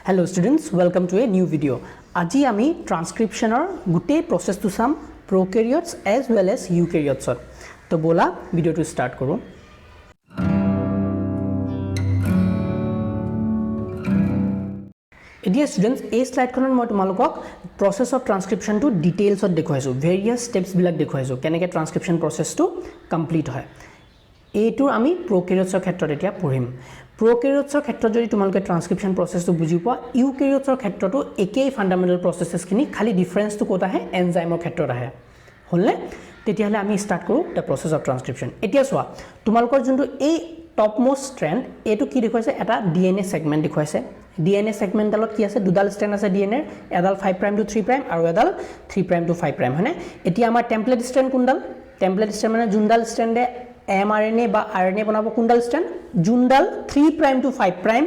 Hello students, welcome to a new video. আজি আমি ট্ৰান্সক্ৰিপশনৰ গুটেই প্ৰসেসটো চাম prokaryotes as well as eukaryotes. তো বলা ভিডিওটো স্টাৰ্ট কৰো। এতিয়া স্টুডেন্টস এই স্লাইডখনত মই তোমালোকক process of transcription to details to দেখুৱাইছো various steps বিলাক দেখুৱাইছো কেনেকৈ ট্ৰান্সক্ৰিপশন প্ৰসেসটো কমপ্লিট হয় এইটো আমি prokaryotes ক্ষেত্ৰত এতিয়া পঢ়িম prokaryotes ক্ষেত্ৰত যদি তোমালোকে ট্ৰান্সক্ৰিপশন প্ৰসেসটো বুজি পোৱা eukaryotes ক্ষেত্ৰতো একেই ফান্ডামেন্টাল প্ৰসেসখিনি খালি ডিফাৰেন্সটো কোত আহে এনজাইমৰ ক্ষেত্ৰত আহে হলনে তেতিয়াহলে আমি স্টাৰ্ট কৰো the process of transcription এতিয়া চোৱা তোমালোকৰ যোনটো এই টপ মোস্ট স্ট্ৰেন্ড এটো কি দেখুৱাইছে এটা ডিএনএ সেগমেন্ট দেখুৱাইছে ডিএনএ সেগমেন্টালত কি আছে দুডাল স্ট্ৰেন্ড আছে ডিএনএ এডাল 5 প্ৰাইম টু 3 প্ৰাইম আৰু এডাল 3 প্ৰাইম টু 5 প্ৰাইম হয়নে এতিয়া আমাৰ টেমপ্লেট স্ট্ৰেন্ড কোনডাল টেমপ্লেট স্ট্ৰেন্ড মানে যোনডাল স্ট্ৰেন্ডে mRNA বা RNA বনাব কোনডাল স্ট্ৰেন্ড যোনডাল 3 প্ৰাইম টু 5 প্ৰাইম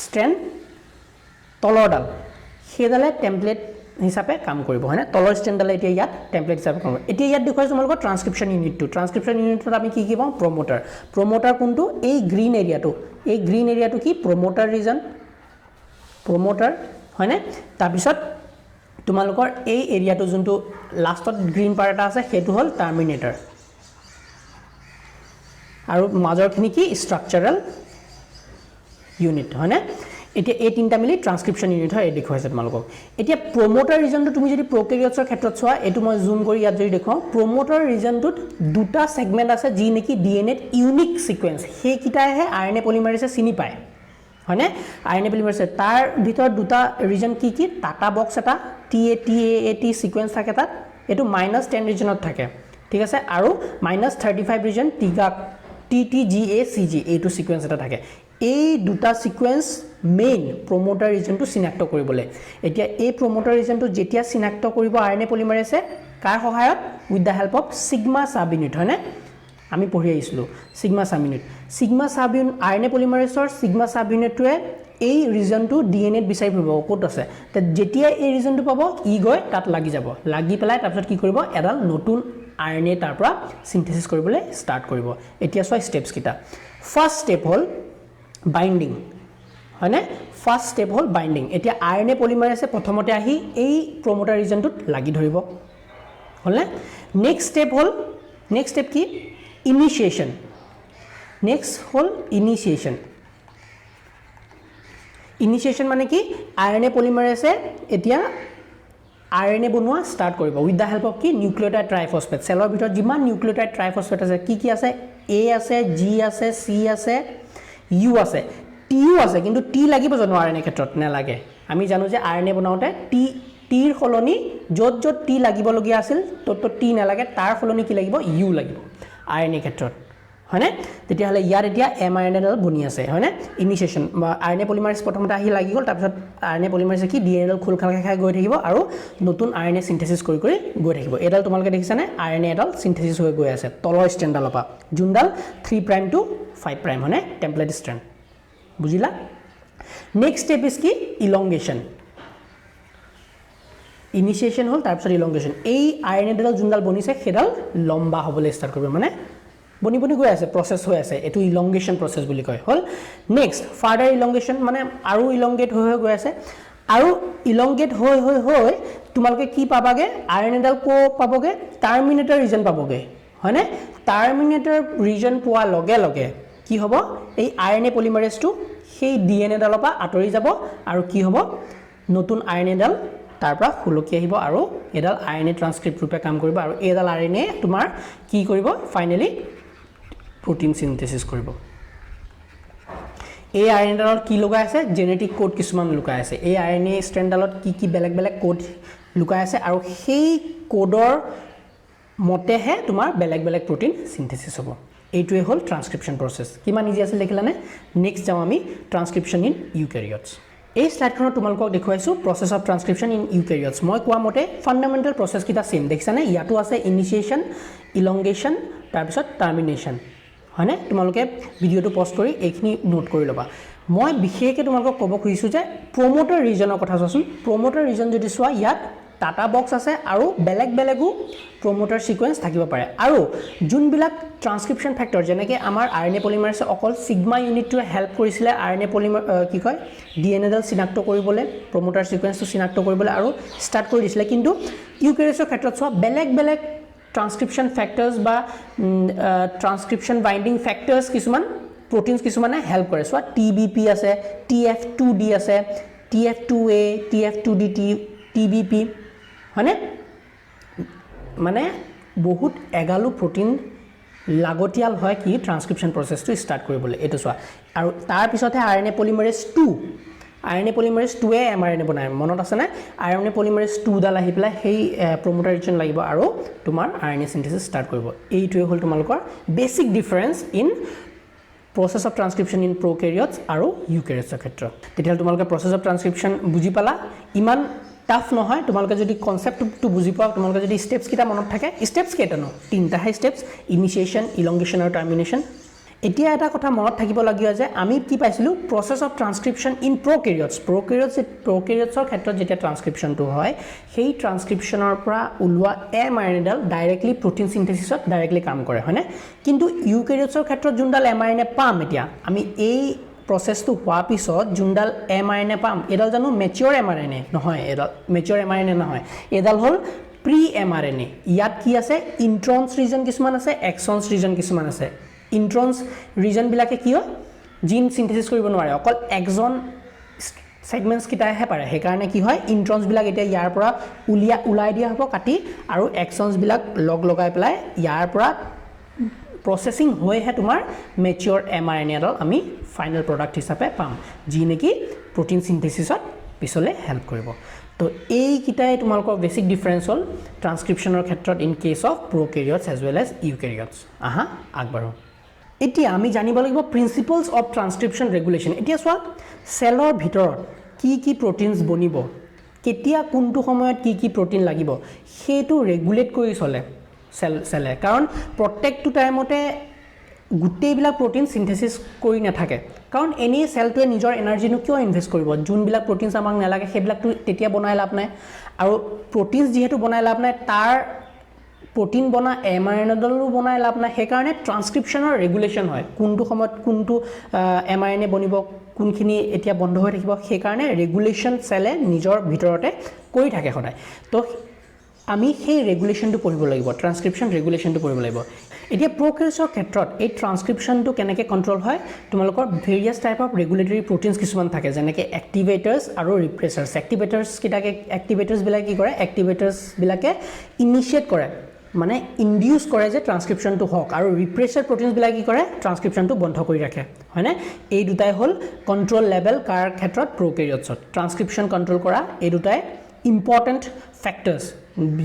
স্ট্ৰেন্ড তলৰডাল হেডালে টেমপ্লেট হিচাপে কাম কৰিব হয়নে তলৰ স্ট্ৰেন্ডালে এতিয়া ইয়াত টেমপ্লেট হিচাপে কাম কৰিব এতিয়া ইয়াত দেখুৱাইছো তোমালোকৰ ট্ৰান্সক্ৰিপশন ইউনিটত আমি কি পাম প্ৰমোটাৰ কোনটো এই গ্ৰীন এৰিয়াটো কি প্ৰমোটাৰ ৰিজন প্ৰমোটাৰ হয়নে তাৰ পিছত তোমালোকৰ এই এৰিয়াটো যোনটো লাষ্টত গ্ৰীন পাৰ্ট এটা আছে হেতু হল টাৰ্মিনেটৰ আৰু মাজৰখিনি কি স্ট্ৰাকচাৰাল ইউনিট হয়নে এতিয়া এই তিনটা মিলি ট্ৰান্সক্ৰিপশন ইউনিট হয় দেখুৱাইছে তোমালোকক এতিয়া প্ৰমোটাৰ ৰিজনটো তুমি যদি prokaryotes ক্ষেত্ৰত চোৱা এটো মই জুম কৰি ইয়াত যদি দেখুৱাও প্ৰমোটাৰ ৰিজনটোত দুটা সেগমেন্ট আছে যি নেকি ডিএনএ ইউনিক সিকোয়েন্স হে কিটাহে আৰএনএ পলিমাৰেজে চিনি পায় হয়নে আৰএনএ পলিমাৰেজে তাৰ ভিতৰত দুটা ৰিজন কি কি টাটা বক্স এটা TAT সিকোয়েন্স থাকে তাত এটো -10 ৰিজনত থাকে ঠিক আছে আৰু -35 ৰিজন TTGACG এইটো সিকোয়েন্স এটা থাকে এই দুটা সিকোয়েন্স মেইন প্ৰমোটাৰ ৰিজনটো চিনাক্ত কৰিবলৈ এতিয়া এই প্ৰমোটাৰ ৰিজনটো যেতিয়া চিনাক্ত কৰিব আৰএনএ পলিমাৰেজে কাৰ সহায়ত with the help of sigma sub unit হয়নে আমি পঢ়ি আহিছিলো সিগমা সাব ইউনিট আৰএনএ পলিমাৰেজৰ সিগমা সাব ইউনিটটোৱে এই ৰিজনটো ডিএনএত বিচাৰি ফুৰিব ক'ত আছে তে যেতিয়া এই ৰিজনটো পাব ই গৈ তাত লাগি যাব লাগি পেলাই তাৰপিছত কি কৰিব এডাল নতুন আৰএনএ তাৰ পৰা সিনথেসিস কৰিবলৈ ষ্টাৰ্ট কৰিব এতিয়া ছয় স্টেপস কিটা ফাৰ্স্ট স্টেপ হল বাইন্ডিং হয়নে ফাৰ্স্ট স্টেপ হল বাইন্ডিং এতিয়া আৰএনএ পলিমাৰেজে প্ৰথমতে আহি এই প্ৰমোটাৰ ৰিজনটোত লাগি ধৰিব হলনে নেক্সট স্টেপ কি ইনিশিয়েশন ইনিশিয়েশন মানে কি আৰএনএ পলিমাৰেজে এতিয়া আৰএনএ বনোৱা ষ্টাৰ্ট কৰিব উইথ দা হেল্প অফ কি নিউক্লিওটাইড ট্ৰাইফসফেট সেলৰ ভিতৰত যিমান নিউক্লিওটাইড ট্ৰাইফসফেট আছে কি আছে A আছে G আছে C আছে U আছে টিও আছে কিন্তু টি লাগিব জানো আৰএনএ ক্ষেত্ৰত না লাগে আমি জানো যে আৰএনএ বনাওতে টিৰ খলনি যত টি লাগিব লগিয়া আছিল তত টি না লাগে তাৰ খলনি কি লাগিব ইউ লাগিব আৰএনএ ক্ষেত্ৰত হয়নে তেতিয়াহলে ইয়াৰ এতিয়া mRNA ডাল বনি আছে হয়নে ইনিশিয়েশন আৰএনএ পলিমাৰেজ প্ৰথমতে আহি লাগি গল তাৰপিছত আৰএনএ পলিমাৰেজে কি ডিএনএ ডাল খুল খাই গৈ থাকিব আৰু নতুন আৰএনএ সিনথেসিস কৰি গৈ থাকিব এডাল তোমালোকে দেখিছানে আৰএনএ ডাল সিনথেসিস হৈ গৈ আছে তলৰ ষ্ট্ৰেন্ডালৰ পৰা যোনডাল 3 প্ৰাইম টু 5 প্ৰাইম হয়নে টেমপ্লেট ষ্ট্ৰেন্ড বুজিলা নেক্সট স্টেপ ইজ কি ইলংগেশন ইনিশিয়েশন হল তাৰপিছত ইলংগেশন এই আৰএনএ ডাল যোনডাল বনিছে হেডাল লম্বা হ'বলৈ ষ্টাৰ্ট কৰিব মানে বনি গৈ আছে প্ৰসেস হৈ আছে এটো ইলংগেশন প্ৰসেস বুলি কয় হল নেক্সট ফাৰ্দাৰ ইলংগেশন মানে আৰু ইলংগেট হৈ গৈ আছে আৰু ইলংগেট হৈ তোমালোকে কি পাবাগে আৰএনএ ডাল কো পাবগে টাৰ্মিনেটৰ ৰিজন পাবগে হয়নে টাৰ্মিনেটৰ ৰিজন পোৱা লগে কি হ'ব এই আৰএনএ পলিমাৰেজটো সেই ডিএনএ ডালৰ পৰা আঁতৰি যাব আৰু কি হ'ব নতুন আৰএনএ ডাল তাৰ পৰা খুলকি আহিব আৰু এডাল আৰএনএ ট্ৰান্সক্ৰিপ্ট ৰূপে কাম কৰিব আৰু এডাল আৰএনএ তোমাৰ কি কৰিব ফাইনালি protein synthesis কৰিব এই আৰএনএ ডালত কি লগাই আছে জেনেটিক কোড কিছুমান লুকাই আছে এই আৰএনএ স্ট্ৰেন্ড ডালত কি বেলেগ কোড লুকাই আছে আৰু সেই কোডৰ মতেহে তোমাৰ বেলেগ protein synthesis হ'ব এইটোৱে হল ট্ৰান্সক্ৰিপশন প্ৰসেস কিমান ইজি আছে দেখিলানে নেক্সট যাম আমি ট্ৰান্সক্ৰিপশন ইন ইউক্যাৰিওটস এই স্লাইডখনত তোমালোকক দেখুৱাইছো প্ৰসেস অফ ট্ৰান্সক্ৰিপশন ইন ইউক্যাৰিওটস মই কোৱা মতে ফান্ডামেন্টাল প্ৰসেস কিটা সেম দেখিছানে ইয়াতো আছে ইনিশিয়েশন ইলংগেশন তাৰপিছত টাৰ্মিনেশন হয়নে তোমালোকে ভিডিওটো পজ কৰি এইখিনি নোট কৰি লবা মই বিশেষকৈ তোমালোকক ক'ব খুজিছো যে প্ৰমোটাৰ ৰিজনৰ কথা চোৱাচোন প্ৰমোটাৰ ৰিজন যদি চোৱা ইয়াত টাটা বক্স আছে আৰু বেলেগ বেলেগো প্ৰমোটাৰ সিকোয়েন্স থাকিব পাৰে আৰু যোনবিলাক ট্ৰান্সক্ৰিপশ্যন ফেক্টৰ যেনেকৈ আমাৰ আৰএনএ পলিমাৰেছে অকল সিগমা ইউনিটটোৱে হেল্প কৰিছিলে আৰএনএ পলিমাৰ কি কয় ডিএনএডাল চিনাক্ত কৰিবলৈ প্ৰমোটাৰ সিকোয়েন্সটো চিনাক্ত কৰিবলৈ আৰু ষ্টাৰ্ট কৰি দিছিলে কিন্তু ইউকেৰিয়াছৰ ক্ষেত্ৰত চোৱা বেলেগ বেলেগ ট্ৰান্সক্ৰিপশ্যন ফেক্টৰ্ছ বা ট্ৰান্সক্ৰিপশ্যন বাইণ্ডিং ফেক্টৰ্ছ কিছুমান প্ৰটিনছ কিছুমানে হেল্প কৰে চোৱা টিবিপি আছে TF2D আছে TF2A TF2D TBP হয়নে মানে বহুত এগালো প্ৰটিন লাগতিয়াল হয় কি ট্ৰান্সক্ৰিপশ্যন প্ৰচেছটো ষ্টাৰ্ট কৰিবলৈ এইটো চোৱা আৰু তাৰ পিছতহে আৰএনএ পলিমাৰেজ 2 আৰএনএ পলিমাৰেজ 2 এ এমআৰএনএ বনায় মনত আছে না আৰএনএ পলিমাৰেজ 2 ডাল আহি পেলাই সেই প্ৰমোটাৰ ৰিজন লাগিব আৰু তোমাৰ আৰএনএ সিনথেসিস ষ্টাৰ্ট কৰিব এইটোৱে হ'ল তোমালোকৰ basic difference in process of transcription in prokaryotes আৰু eukaryotes ক্ষেত্ৰত তেতিয়া তোমালোকে process of transcription বুজি পালা ইমান টাফ নহয় তোমালোকে যদি কনসেপ্টটো বুজি পাও তোমালোকে যদি স্টেপস কিটা মনত থাকে স্টেপস কেটা ন তিনটা হে স্টেপস ইনিশিয়েশন ইলংগেশন আৰু টার্মিনেশন এতিয়া এটা কথা মনত থাকিব লাগিব যে আমি কি পাইছিলো process of transcription in prokaryotes ক্ষেত্ৰত যেতিয়া ট্ৰান্সক্ৰিপশ্যনটো হয় সেই ট্ৰান্সক্ৰিপশ্যনৰ পৰা উলোৱা mRNA ডাল ডাইৰেক্টলি প্ৰটিন সিনথেসিছত ডাইৰেক্টলি কাম কৰে হয়নে কিন্তু ইউকেৰিয়াটছৰ ক্ষেত্ৰত যোনডাল mRNA পাম এতিয়া আমি এই প্ৰসেসটো হোৱা পিছত যোনডাল mRNA পাম এডাল জানো মেচিউৰ mRNA নহয় এডাল মেচিউৰ mRNA নহয় এডাল হ'ল প্ৰি mRNA ইয়াত কি আছে ইন্ট্ৰনছ ৰিজন কিছুমান আছে এক্সনছ ৰিজন কিছুমান আছে ইন্ট্ৰনছ ৰিজন বিলাকে কি হয় জিন সিনথেসিস কৰিব নোৱাৰে অকল এক্সন সেগমেন্টস কিটাহে পাৰে হে কাৰণে কি হয় ইন্ট্ৰনছ বিলাক এতিয়া ইয়াৰ পৰা উলাই দিয়া হ'ব কাটি আৰু এক্সনছ বিলাক লগ লগাই পেলাই ইয়াৰ পৰা প্ৰসেসিং হৈহে তোমাৰ মেচিউৰ mRNA ডাল আমি ফাইনাল প্ৰডাক্ট হিচাপে পাম যি নেকি প্ৰটিন সিনথেসিছত পিছলে হেল্প কৰিব তো এই কিটাই তোমালোকৰ বেসিক ডিফাৰেন্স হ'ল ট্ৰান্সক্ৰিপশ্যনৰ ক্ষেত্ৰত in case of prokaryotes as well as eukaryotes আহা আগবাঢ়ো এতিয়া আমি জানিব লাগিব প্ৰিন্সিপলছ অফ ট্ৰান্সক্ৰিপশ্যন ৰেগুলেশ্যন এতিয়া চোৱা সেলৰ ভিতৰত কি প্ৰটিনছ বনিব কেতিয়া কোনটো সময়ত কি প্ৰটিন লাগিব হেতু ৰেগুলেট কৰি চলে সেলে কাৰণ প্ৰত্যেকটো টাইমতে গুটেইবিলাক প্ৰটিন সিনথেসিস কৰি নাথাকে কাৰণ এনি সেলটোৱে নিজৰ এনাৰ্জি নু কিয় ইনভেস্ট কৰিব যোনবিলাক প্ৰটিনছ আমাক নালাগে সেইবিলাকটো তেতিয়া বনাই লাভ নাই আৰু প্ৰটিনছ যেহেতু বনাই লাভ নাই তাৰ protein বনা mRNA দলও বনাই লাভ নাই হে কাৰণে ট্ৰান্সক্ৰিপশ্যনৰ ৰেগুলেশ্যন হয় কোনটো সময়ত কোনটো mRNA বনিব কোনখিনি এতিয়া বন্ধ হৈ থাকিব হে কাৰণে ৰেগুলেশ্যন সেলে নিজৰ ভিতৰতে কৰি থাকে সদায় তো আমি সেই ৰেগুলেশ্যনটো পঢ়িব লাগিব ট্ৰান্সক্ৰিপশ্যন ৰেগুলেশ্যনটো পঢ়িব লাগিব এতিয়া প্ৰক্ৰিয়াছৰ ক্ষেত্ৰত এই ট্ৰান্সক্ৰিপশ্যনটো কেনেকৈ কন্ট্ৰোল হয় তোমালোকৰ various type of regulatory proteins কিছুমান থাকে যেনেকৈ এক্টিভেটৰ্ছ আৰু ৰিপ্ৰেছাৰ্ছ এক্টিভেটৰ্ছ কিটাকে এক্টিভেটৰ্ছ বিলাক কি কৰে এক্টিভেটৰ্ছ বিলাকে ইনিশিয়েট কৰে মানে ইনডিউস কৰে যে ট্ৰান্সক্ৰিপশ্যনটো হক আৰু ৰিপ্ৰেছাৰ প্ৰটিনছ বিলাক কি কৰে ট্ৰান্সক্ৰিপশ্যনটো বন্ধ কৰি ৰাখে হয়নে এই দুটাই হ'ল কন্ট্ৰোল লেভেল কাৰ ক্ষেত্ৰত প্ৰক্ৰিয়াছত ট্ৰান্সক্ৰিপশ্যন কন্ট্ৰোল কৰা এই দুটাই ইম্পৰ্টেন্ট ফ্যাক্টৰ্ছ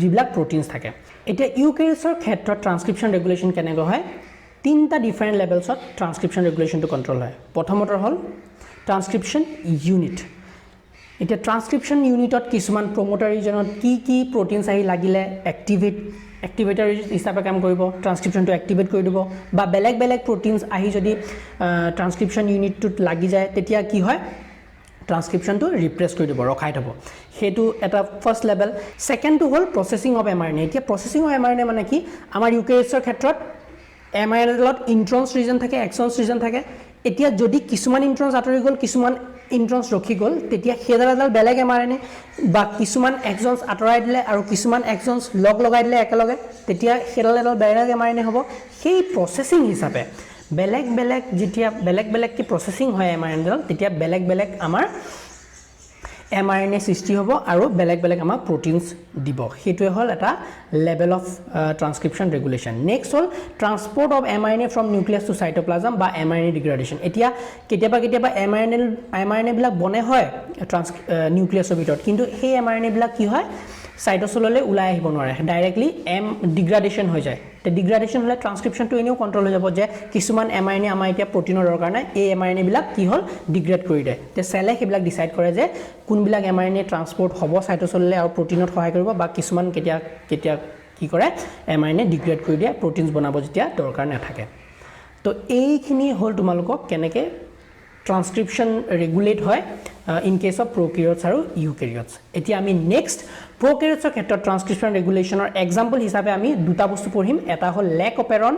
যিবিলাক প্ৰটিনছ থাকে এতিয়া ইউকেৰিয়াছৰ ক্ষেত্ৰত ট্ৰান্সক্ৰিপশ্যন ৰেগুলেশ্যন কেনেকৈ হয় তিনটা ডিফাৰেন্ট লেভেলছত ট্ৰান্সক্ৰিপশ্যন ৰেগুলেশ্যনটো কন্ট্ৰোল হয় প্ৰথমটো হ'ল ট্ৰান্সক্ৰিপশ্যন ইউনিট এতিয়া ট্ৰান্সক্ৰিপশ্যন ইউনিটত কিছুমান প্ৰমোটাৰ ৰিজনত কি প্ৰটিনছ আহি লাগিলে এক্টিভেটৰ হিচাপে কাম কৰিব ট্ৰান্সক্ৰিপশ্যনটো এক্টিভেট কৰি দিব বা বেলেগ বেলেগ প্ৰটিনছ আহি যদি ট্ৰান্সক্ৰিপশ্যন ইউনিটটোত লাগি যায় তেতিয়া কি হয় ট্ৰান্সক্ৰিপশ্যনটো ৰিপ্ৰেছ কৰি দিব ৰখাই থব হেতু এটা ফাৰ্স্ট লেভেল সেকেন্ডটো হ'ল প্ৰসেসিং অফ mRNA এতিয়া প্ৰসেসিং অফ mRNA মানে কি আমাৰ ইউকেৰিয়াছৰ ক্ষেত্ৰত mRNA দলত ইন্ট্ৰনছ ৰিজন থাকে এক্সনছ ৰিজন থাকে এতিয়া যদি কিছুমান ইন্ট্ৰনছ আঁতৰি গ'ল কিছুমান ইন্ট্ৰনছ ৰখি গ'ল তেতিয়া হেডাল বেলেগ mRNA বা কিছুমান এক্সনছ আঁতৰাই দিলে আৰু কিছুমান এক্সনছ লগ লগাই দিলে একেলগে তেতিয়া হেডাল বেলেগ mRNA হ'ব সেই প্ৰসেসিং হিচাপে বেলেগ বেলেগ যেতিয়া বেলেগ কি প্ৰসেসিং হয় mRNA দল তেতিয়া বেলেগ আমাৰ mRNA সৃষ্টি হ'ব আৰু বেলেগ আমাৰ প্ৰটিনছ দিব হেতুৱে হ'ল এটা level of transcription regulation next হ'ল transport of mRNA from nucleus to cytoplasm বা mRNA ডিগ্ৰেডেশ্যন এতিয়া কেতিয়াবা mRNA বিলাক বনে হয় নিউক্লিয়াছৰ ভিতৰত কিন্তু সেই mRNA বিলাক কি হয় সাইটোসললৈ উলাই আহিব নোৱাৰে ডাইৰেক্টলি ডিগ্ৰেডেশ্যন হৈ যায় তে ডিগ্ৰেডেশ্যন হলে ট্ৰান্সক্ৰিপশ্যনটো এনেও কন্ট্ৰোল হৈ যাব যে কিছুমান mRNA আমাৰ এতিয়া প্ৰটিনৰ দৰকাৰ নাই এই mRNA বিলাক কি হ'ল ডিগ্ৰেড কৰি দিয়ে তে সেলে সেইবিলাক ডিসাইড কৰে যে কোনবিলাক mRNA ট্ৰান্সপোৰ্ট হ'ব সাইটোসললৈ আৰু প্ৰটিনত সহায় কৰিব বা কিছুমান কেতিয়া কি কৰে mRNA ডিগ্ৰেড কৰি দিয়ে প্ৰটিনছ বনাব যেতিয়া দৰকাৰ নাথাকে তো এইখিনি হ'ল তোমালোকক কেনেকৈ ট্ৰান্সক্ৰিপশ্যন ৰেগুলেট হয় ইন কেস অফ prokaryotes আৰু eukaryotes এতিয়া আমি নেক্সট প্ৰকেৰিয়টছৰ ক্ষেত্ৰত ট্ৰান্সক্ৰিপশ্যন ৰেগুলেশ্যনৰ এক্সাম্পল হিচাপে আমি দুটা বস্তু পঢ়িম এটা হ'ল লেক অপেৰন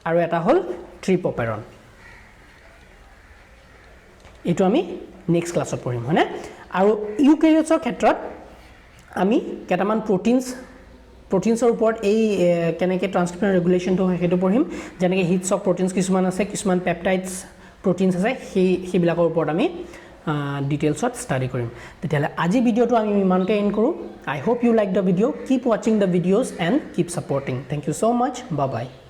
আৰু এটা হ'ল ট্ৰিপ অপেৰন এইটো আমি নেক্সট ক্লাছত পঢ়িম হয়নে আৰু ইউকেৰিয়টছৰ ক্ষেত্ৰত আমি কেইটামান প্ৰটিনছৰ ওপৰত এই কেনেকৈ ট্ৰান্সক্ৰিপশ্যন ৰেগুলেশ্যনটো হয় সেইটো পঢ়িম যেনেকৈ হিটছ অফ প্ৰটিনছ কিছুমান আছে কিছুমান পেপটাইডছ প্ৰটিনছ আছে সেইবিলাকৰ ওপৰত আমি ডিটেইলছত ষ্টাডি কৰিম তেতিয়াহ'লে আজি ভিডিঅ'টো আমি ইমানতে এণ্ড কৰোঁ I hope you like the video' keep ৱাচিং the videos and keep supporting thank you so' much bye by